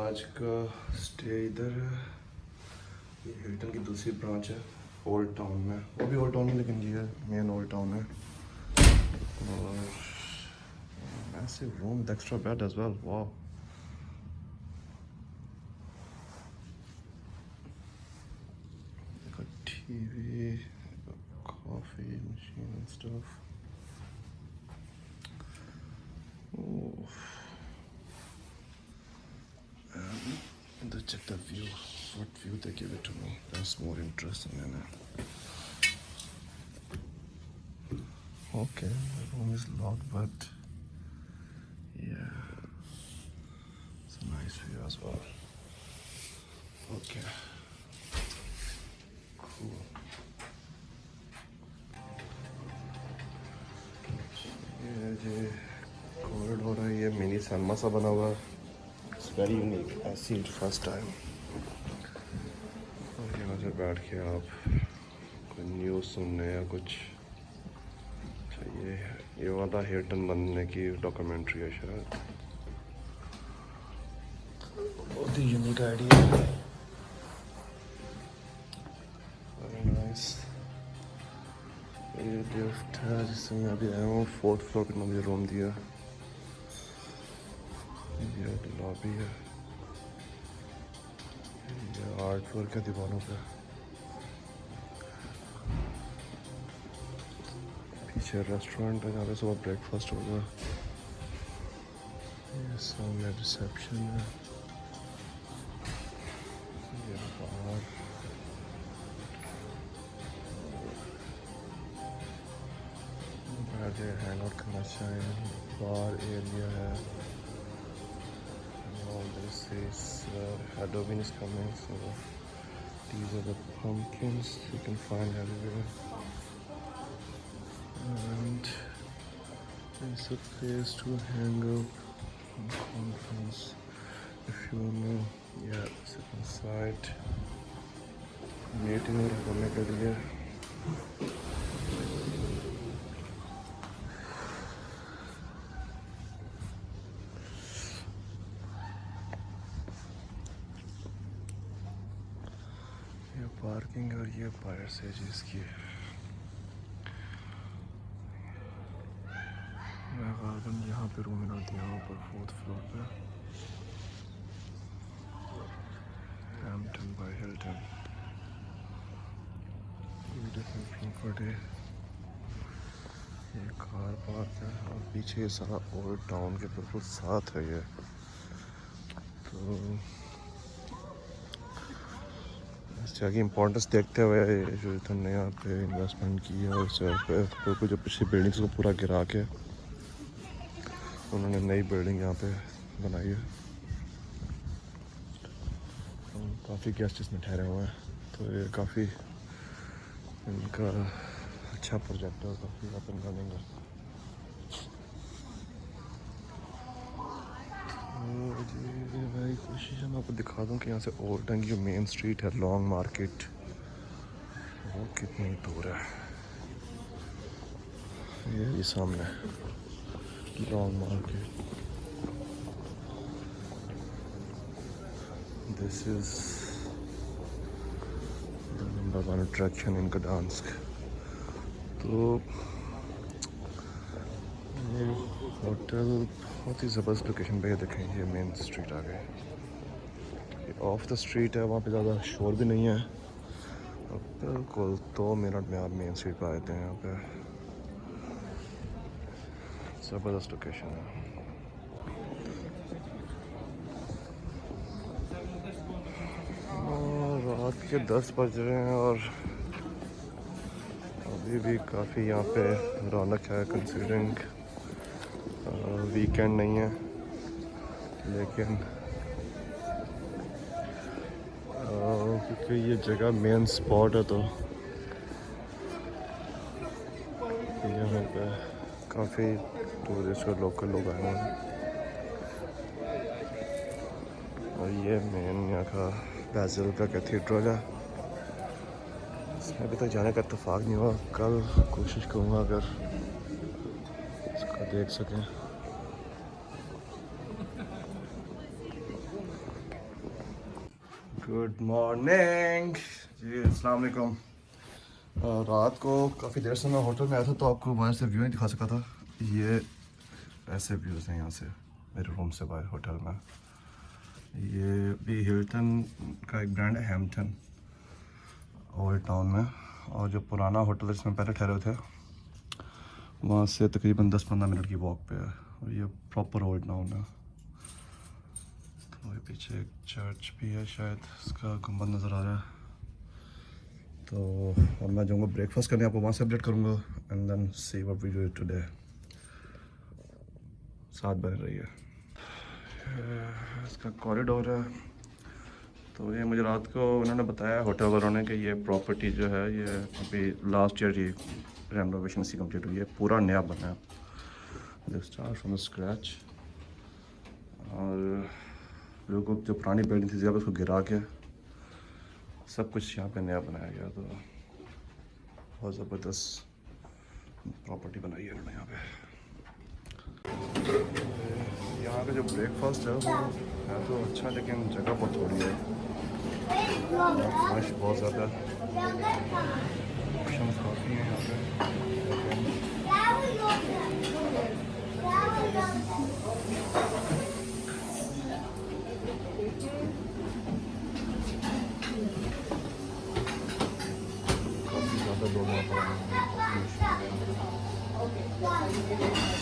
आज का स्टे इधर है। ये हिल्टन की दूसरी ब्रांच है ओल्ड टाउन में, वो भी ओल्ड टाउन में, लेकिन ये मेन ओल्ड टाउन है। और massive room with extra bed as well, वाह। TV, coffee machine and stuff. Check the view. What view they give it to me? That's more interesting than it. Okay, the room is locked, but yeah, it's a nice view as well. Okay, cool. ये corridor है, ये mini cinema सा बना हुआ है। It's very unique. I see it first time. और यहाँ से बैठ के आप कोई न्यूज़ सुनने या कुछ चाहिए। ये वाला हिल्टन बनने की डॉक्यूमेंट्री है शायद। बहुत ही यूनिक आइडिया। Very nice. ये लिफ्ट है जिससे मैं अभी आया हूँ। 4th फ्लोर पे मुझे रूम दिया। ये लॉबी है। ये आर्ट वर्क है दीवारों पे। पीछे रेस्टोरेंट है जहाँ पे सुबह ब्रेकफास्ट होगा। ये सामने रिसेप्शन है। ये बाहर बैठे हैंग आउट करना चाहें। बार एरिया है। All this is Halloween is coming, so these are the pumpkins you can find everywhere. And it's a place to hang out on conference if you wanna, yeah, sit inside. Meeting और होने के लिए parking और ये fire से जिसकी मैं garden यहाँ पे रूम मिला दिया ऊपर 4th फ्लोर पे। Hampton by Hilton. Beautiful view for day. ये कार पार्क है और पीछे ये सारा ओल्ड टाउन के बिल्कुल साथ है ये। तो इस जगह की इम्पोर्टेंस देखते हुए जो हिल्टन ने यहाँ पे इन्वेस्टमेंट की है और इस जगह पे बिल्कुल जो पिछली बिल्डिंग्स को पूरा गिरा के उन्होंने नई बिल्डिंग यहाँ पे बनाई है। काफ़ी गेस्ट इसमें ठहरे हुए हैं, तो ये काफ़ी इनका अच्छा प्रोजेक्ट है और काफ़ी अप एंड रनिंग है। जी भाई कोशिश है मैं आपको दिखा दूँ कि यहाँ से ओल्ड टाउन की जो मेन स्ट्रीट है लॉन्ग मार्केट, वो कितनी दूर है। ये सामने long market. This is number 1 attraction in Gdansk. तो ये होटल बहुत ही ज़बरदस्त लोकेशन पे है। देखें ये मेन स्ट्रीट आ गए। ऑफ द स्ट्रीट है, वहाँ पे ज़्यादा शोर भी नहीं है। बिल्कुल 2 मिनट में आप मेन स्ट्रीट पर आते हैं। यहाँ पे ज़बरदस्त लोकेशन है। और रात के 10 बज रहे हैं और अभी भी काफ़ी यहाँ पे रौनक है। कंसीडरिंग वीकेंड नहीं है, लेकिन क्योंकि ये जगह मेन स्पॉट है तो यहाँ पे काफ़ी टूरिस्ट और लोकल लोग आए हैं। और ये मेन यहाँ का बैसिल का कैथीड्रल है। इसमें अभी तक जाने का इत्तेफाक नहीं हुआ। कल कोशिश करूँगा अगर इसको देख सकें। गुड मॉर्निंग जी, अस्सलाम वालेकुम। रात को काफ़ी देर से मैं होटल में आया था तो आपको बाहर से व्यू नहीं दिखा सका था। ये ऐसे व्यूज़ हैं यहाँ से मेरे रूम से बाहर होटल में। ये भी हिल्टन का एक ब्रांड है, हैम्पटन, ओल्ड टाउन में। और जो पुराना होटल जिसमें पहले ठहरे थे वहाँ से तकरीबन 10-15 मिनट की वॉक पे है। और ये प्रॉपर ओल्ड टाउन है। और पीछे एक चर्च भी है, शायद इसका गुंबद नज़र आ रहा है। तो अब मैं जाऊँगा ब्रेकफास्ट करने, आपको वहाँ से अपडेट करूँगा and then see what we do today. साथ बन रही है। इसका कॉरिडोर है। तो ये मुझे रात को उन्होंने बताया होटल वालों ने कि ये प्रॉपर्टी जो है ये अभी लास्ट ईयर ही रेनोवेशन सी कंप्लीट हुई है, पूरा नया बना है, स्टार्ट फ्रॉम स्क्रैच। और लोगों जो पुरानी बिल्डिंग थी उसको गिरा के सब कुछ यहाँ पे नया बनाया गया। तो बहुत ज़बरदस्त प्रॉपर्टी बनाई है उन्होंने यहाँ पे। यहाँ का जो ब्रेकफास्ट है वो है तो अच्छा, लेकिन जगह बहुत थोड़ी है, रश बहुत ज़्यादा, ऑप्शन काफ़ी हैं यहाँ पे।